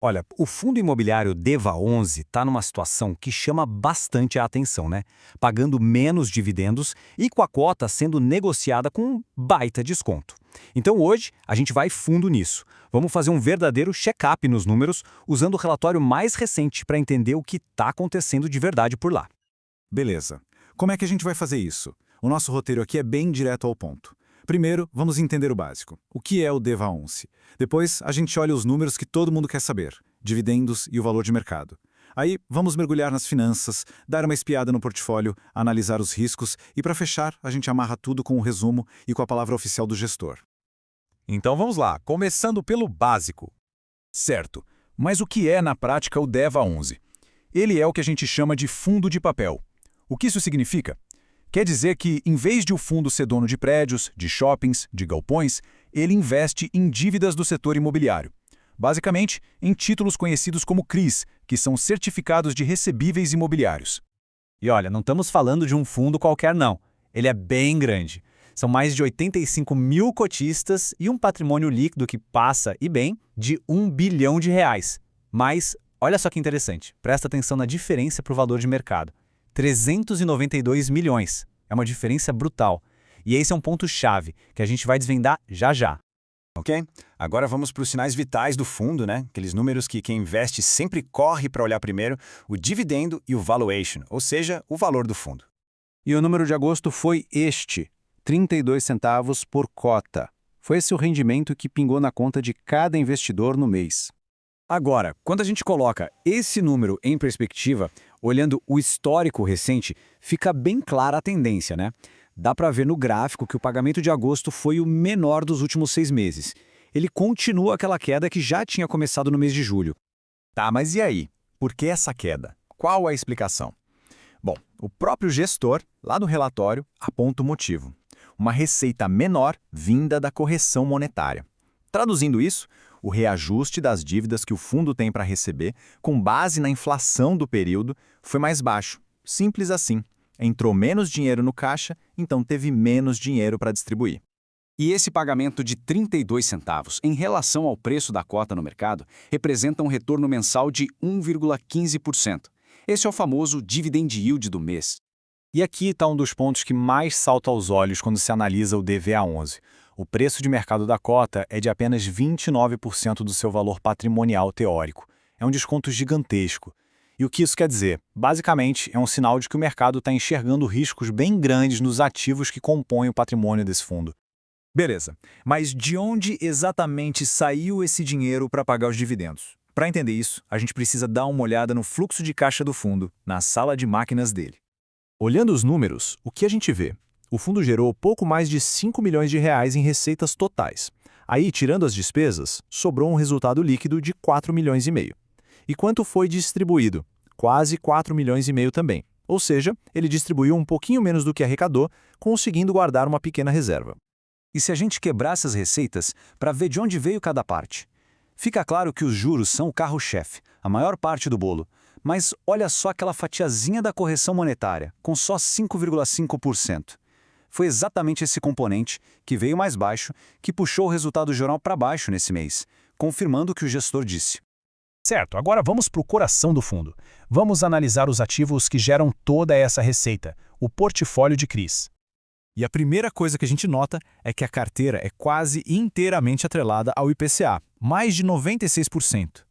Olha, o fundo imobiliário DEVA11 está numa situação que chama bastante a atenção, né? Pagando menos dividendos e com a cota sendo negociada com um baita desconto. Então hoje a gente vai fundo nisso. Vamos fazer um verdadeiro check-up nos números usando o relatório mais recente para entender o que está acontecendo de verdade por lá. Beleza. Como é que a gente vai fazer isso? O nosso roteiro aqui é bem direto ao ponto. Primeiro, vamos entender o básico. O que é o DEVA11? Depois, a gente olha os números que todo mundo quer saber, dividendos e o valor de mercado. Aí, vamos mergulhar nas finanças, dar uma espiada no portfólio, analisar os riscos e, para fechar, a gente amarra tudo com o resumo e com a palavra oficial do gestor. Então vamos lá, começando pelo básico. Certo, mas o que é na prática o DEVA11? Ele é o que a gente chama de fundo de papel. O que isso significa? Quer dizer que, em vez de o fundo ser dono de prédios, de shoppings, de galpões, ele investe em dívidas do setor imobiliário. Basicamente, em títulos conhecidos como CRIs, que são certificados de recebíveis imobiliários. E olha, não estamos falando de um fundo qualquer não. Ele é bem grande. São mais de 85 mil cotistas e um patrimônio líquido que passa, e bem, de R$ 1 bilhão. Mas, olha só que interessante, presta atenção na diferença para o valor de mercado. 392 milhões. É uma diferença brutal. E esse é um ponto-chave que a gente vai desvendar já já. Ok? Agora vamos para os sinais vitais do fundo, né? Aqueles números que quem investe sempre corre para olhar primeiro, o dividendo e o valuation, ou seja, o valor do fundo. E o número de agosto foi este, 32 centavos por cota. Foi esse o rendimento que pingou na conta de cada investidor no mês. Agora, quando a gente coloca esse número em perspectiva, olhando o histórico recente, fica bem clara a tendência, né? Dá para ver no gráfico que o pagamento de agosto foi o menor dos últimos 6 meses. Ele continua aquela queda que já tinha começado no mês de julho. Tá, mas e aí? Por que essa queda? Qual a explicação? Bom, o próprio gestor, lá no relatório, aponta o motivo. Uma receita menor vinda da correção monetária. Traduzindo isso, o reajuste das dívidas que o fundo tem para receber, com base na inflação do período, foi mais baixo. Simples assim. Entrou menos dinheiro no caixa, então teve menos dinheiro para distribuir. E esse pagamento de 32 centavos em relação ao preço da cota no mercado representa um retorno mensal de 1,15%. Esse é o famoso dividend yield do mês. E aqui está um dos pontos que mais salta aos olhos quando se analisa o DVA11. O preço de mercado da cota é de apenas 29% do seu valor patrimonial teórico. É um desconto gigantesco. E o que isso quer dizer? Basicamente, é um sinal de que o mercado está enxergando riscos bem grandes nos ativos que compõem o patrimônio desse fundo. Beleza, mas de onde exatamente saiu esse dinheiro para pagar os dividendos? Para entender isso, a gente precisa dar uma olhada no fluxo de caixa do fundo, na sala de máquinas dele. Olhando os números, o que a gente vê? O fundo gerou pouco mais de R$ 5 milhões em receitas totais. Aí, tirando as despesas, sobrou um resultado líquido de R$ 4,5 milhões. E quanto foi distribuído? Quase R$ 4,5 milhões também. Ou seja, ele distribuiu um pouquinho menos do que arrecadou, conseguindo guardar uma pequena reserva. E se a gente quebrar essas receitas para ver de onde veio cada parte? Fica claro que os juros são o carro-chefe, a maior parte do bolo. Mas olha só aquela fatiazinha da correção monetária, com só 5,5%. Foi exatamente esse componente, que veio mais baixo, que puxou o resultado geral para baixo nesse mês, confirmando o que o gestor disse. Certo, agora vamos para o coração do fundo. Vamos analisar os ativos que geram toda essa receita, o portfólio de CRIs. E a primeira coisa que a gente nota é que a carteira é quase inteiramente atrelada ao IPCA, mais de 96%.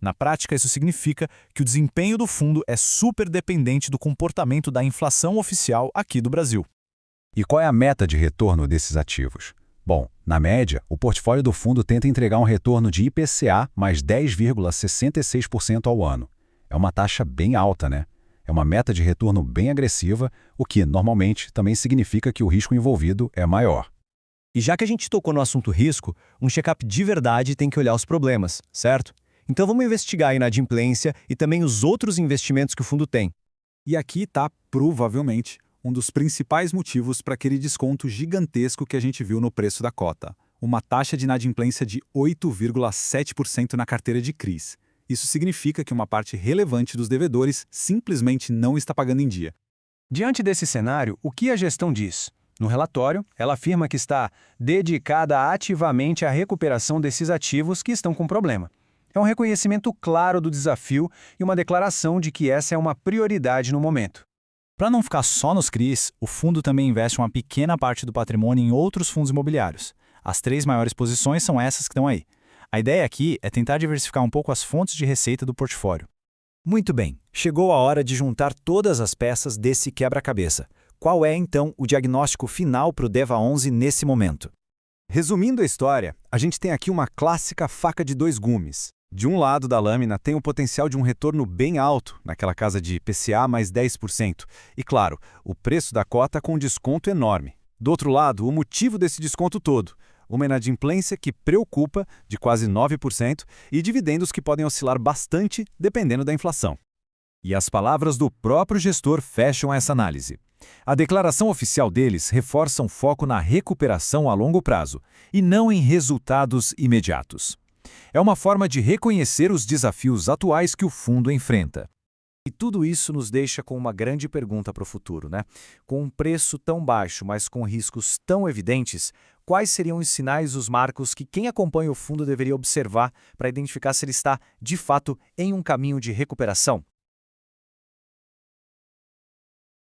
Na prática, isso significa que o desempenho do fundo é super dependente do comportamento da inflação oficial aqui do Brasil. E qual é a meta de retorno desses ativos? Bom, na média, o portfólio do fundo tenta entregar um retorno de IPCA mais 10,66% ao ano. É uma taxa bem alta, né? É uma meta de retorno bem agressiva, o que, normalmente, também significa que o risco envolvido é maior. E já que a gente tocou no assunto risco, um check-up de verdade tem que olhar os problemas, certo? Então vamos investigar a inadimplência e também os outros investimentos que o fundo tem. E aqui está, provavelmente, um dos principais motivos para aquele desconto gigantesco que a gente viu no preço da cota. Uma taxa de inadimplência de 8,7% na carteira de CRIs. Isso significa que uma parte relevante dos devedores simplesmente não está pagando em dia. Diante desse cenário, o que a gestão diz? No relatório, ela afirma que está dedicada ativamente à recuperação desses ativos que estão com problema. É um reconhecimento claro do desafio e uma declaração de que essa é uma prioridade no momento. Para não ficar só nos CRIs, o fundo também investe uma pequena parte do patrimônio em outros fundos imobiliários. As 3 maiores posições são essas que estão aí. A ideia aqui é tentar diversificar um pouco as fontes de receita do portfólio. Muito bem, chegou a hora de juntar todas as peças desse quebra-cabeça. Qual é, então, o diagnóstico final para o DEVA11 nesse momento? Resumindo a história, a gente tem aqui uma clássica faca de 2 gumes. De um lado da lâmina tem o potencial de um retorno bem alto, naquela casa de IPCA mais 10%. E claro, o preço da cota com um desconto enorme. Do outro lado, o motivo desse desconto todo. Uma inadimplência que preocupa, de quase 9%, e dividendos que podem oscilar bastante dependendo da inflação. E as palavras do próprio gestor fecham essa análise. A declaração oficial deles reforça um foco na recuperação a longo prazo, e não em resultados imediatos. É uma forma de reconhecer os desafios atuais que o fundo enfrenta. E tudo isso nos deixa com uma grande pergunta para o futuro, né? Com um preço tão baixo, mas com riscos tão evidentes, quais seriam os sinais, os marcos que quem acompanha o fundo deveria observar para identificar se ele está, de fato, em um caminho de recuperação?